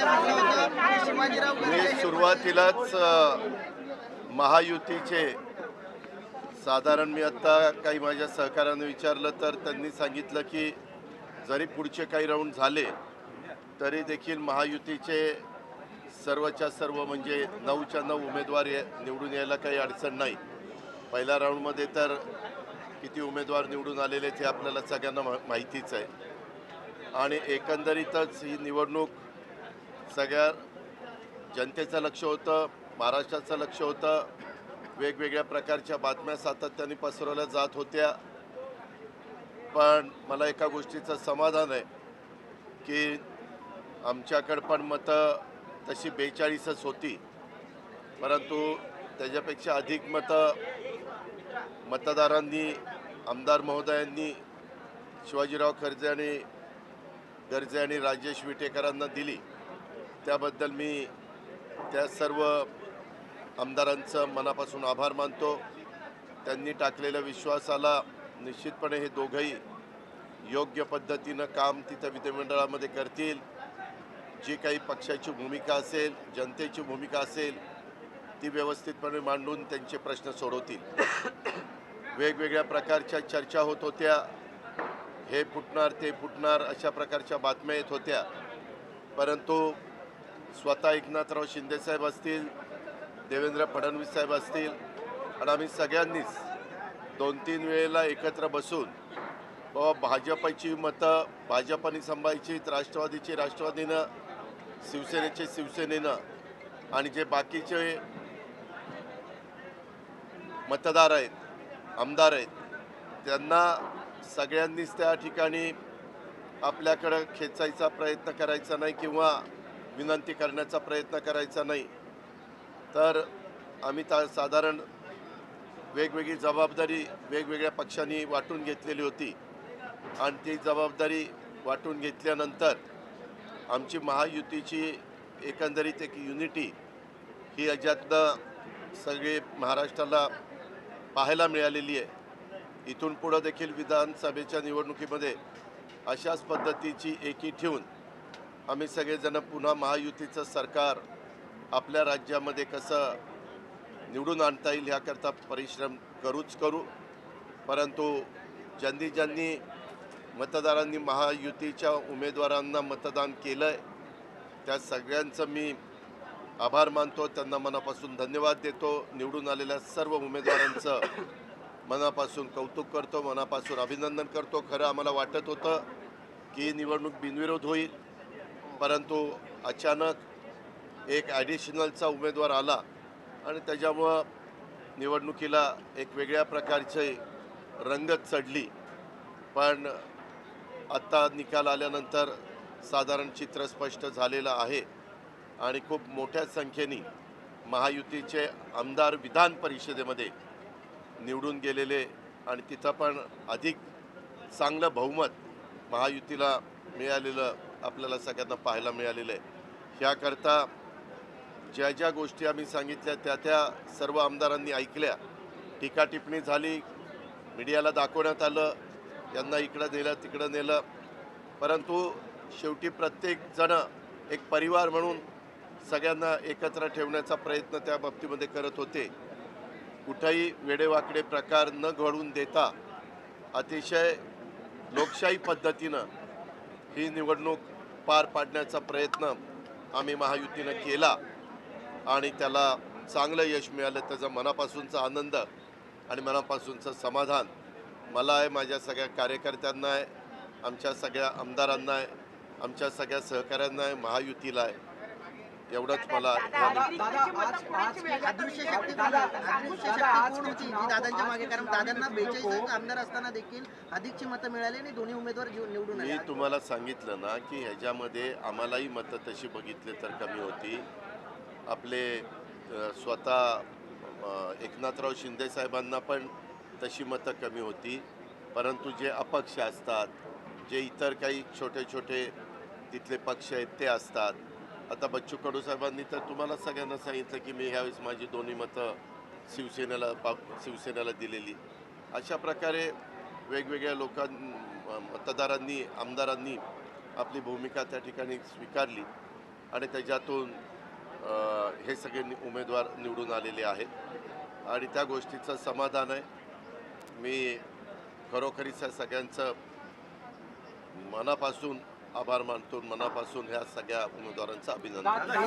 मी सुरुवातीलाच महायुतीचे साधारण मी आता काही माझ्या सहकाऱ्यांना विचारलं तर त्यांनी सांगितलं की जरी पुढचे काही राऊंड झाले तरी देखील महायुतीचे सर्वच्या सर्व म्हणजे 9च्या 9 उमेदवार निवडून यायला काही अडचण नाही. पहिल्या राऊंडमध्ये तर किती उमेदवार निवडून आलेले ते आपल्याला सगळ्यांना माहितीच आहे. आणि एकंदरीतच ही निवडणूक सगळ्या जनतेचं लक्ष होतं, महाराष्ट्राचं लक्ष होतं. वेगवेगळ्या प्रकारच्या बातम्या सातत्याने पसरवल्या जात होत्या. पण मला एका गोष्टीचं समाधान आहे की आमच्याकडं पण मतं तशी 42च होती, परंतु त्याच्यापेक्षा अधिक मतं मतदारांनी, आमदार महोदयांनी शिवाजीराव गर्जे आणि राजेश विटेकरांना दिली. त्याबद्दल मी त्या सर्व आमदारांचं मनापासून आभार मानतो. त्यांनी टाकलेल्या विश्वासाला निश्चितपणे हे दोघंही योग्य पद्धतीनं काम तिथं विधिमंडळामध्ये करतील. जी काही पक्षाची भूमिका असेल, जनतेची भूमिका असेल, ती व्यवस्थितपणे मांडून त्यांचे प्रश्न सोडवतील. वेगवेगळ्या प्रकारच्या चर्चा होत होत्या, हे फुटणार ते फुटणार अशा प्रकारच्या बातम्या येत होत्या. परंतु स्वतः एकनाथराव शिंदेसाहेब असतील, देवेंद्र फडणवीस साहेब असतील आणि आम्ही सगळ्यांनीच 2-3 वेळेला एकत्र बसून बाबा भाजपची मतं भाजपने सांभाळायची, राष्ट्रवादीची राष्ट्रवादीनं, शिवसेनेचे शिवसेनेनं आणि जे बाकीचे मतदार आहेत, आमदार आहेत, त्यांना सगळ्यांनीच त्या ठिकाणी आपल्याकडं खेचायचा प्रयत्न करायचा नाही किंवा विनंती करण्याचा प्रयत्न करायचा नाही. तर आम्ही साधारण वेगवेगळी जबाबदारी वेगवेगळ्या पक्षांनी वाटून घेतलेली होती आणि ती जबाबदारी वाटून घेतल्यानंतर आमची महायुतीची एकंदरीत एक युनिटी ही याच्यातनं सगळे महाराष्ट्राला पाहायला मिळालेली आहे. इथून पुढं देखील विधानसभेच्या निवडणुकीमध्ये अशाच पद्धतीची एकी ठेवून आम्ही सगळेजण पुन्हा महायुतीचं सरकार आपल्या राज्यामध्ये कसं निवडून आणता येईल ह्याकरता परिश्रम करू. परंतु ज्यांनी मतदारांनी महायुतीच्या उमेदवारांना मतदान केलं आहे त्या सगळ्यांचं मी आभार मानतो, त्यांना मनापासून धन्यवाद देतो. निवडून आलेल्या सर्व उमेदवारांचं मनापासून कौतुक करतो, मनापासून अभिनंदन करतो. खरं आम्हाला वाटत होतं की निवडणूक बिनविरोध होईल, परंतु अचानक एक ॲडिशनलचा उमेदवार आला आणि त्याच्यामुळं निवडणुकीला एक वेगळ्या प्रकारचे रंगत चढली. पण आत्ता निकाल आल्यानंतर साधारण चित्र स्पष्ट झालेलं आहे आणि खूप मोठ्या संख्येने महायुतीचे आमदार विधान परिषदेमध्ये निवडून गेलेले आणि तिथं पण अधिक चांगलं बहुमत महायुतीला मिळालेलं आपल्याला सगळ्यांना पाहायला मिळालेलं आहे. ह्याकरता ज्या गोष्टी आम्ही सांगितल्या त्या सर्व आमदारांनी ऐकल्या. टीका टिप्पणी झाली, मीडियाला दाखवण्यात आलं, यांना इकडं नेलं तिकडं नेलं, परंतु शेवटी प्रत्येकजण एक परिवार म्हणून सगळ्यांना एकत्र ठेवण्याचा प्रयत्न त्या बाबतीमध्ये करत होते. कुठेही वेडेवाकडे प्रकार न घडून देता अतिशय लोकशाही पद्धतीनं ही निवडणूक पार पाडण्याचा प्रयत्न आम्ही महायुतीनं केला आणि त्याला चांगलं यश मिळालं. त्याचा मनापासूनचा आनंद आणि मनापासूनचं समाधान मला आहे, माझ्या सगळ्या कार्यकर्त्यांना आहे, आमच्या सगळ्या आमदारांना आहे, आमच्या सगळ्या सहकाऱ्यांना आहे, महायुतीला आहे. एवढंच मला आमदार असताना देखील अधिकची मतं मिळाली आणि दोन्ही उमेदवार निवडून आले. मी तुम्हाला सांगितलं ना की ह्याच्यामध्ये आम्हालाही मतं तशी बघितले तर कमी होती. आपले स्वतः एकनाथराव शिंदे साहेबांना पण तशी मतं कमी होती, परंतु जे अपक्ष असतात, जे इतर काही छोटे छोटे तिथले पक्ष आहेत ते असतात. आता बच्चू कडू साहेबांनी तर तुम्हाला सगळ्यांना सांगितलं की मी ह्यावेळेस माझी दोन्ही मतं शिवसेनेला दिलेली. अशा प्रकारे वेगवेगळ्या मतदारांनी, आमदारांनी आपली भूमिका त्या ठिकाणी स्वीकारली आणि त्याच्यातून हे सगळे उमेदवार निवडून आलेले आहेत आणि त्या गोष्टीचं समाधान आहे. मी खरोखरीच या सगळ्यांचं मनापासून आभार मानतो, मनापासून ह्या सगळ्या उमेदवारांचं अभिनंदन.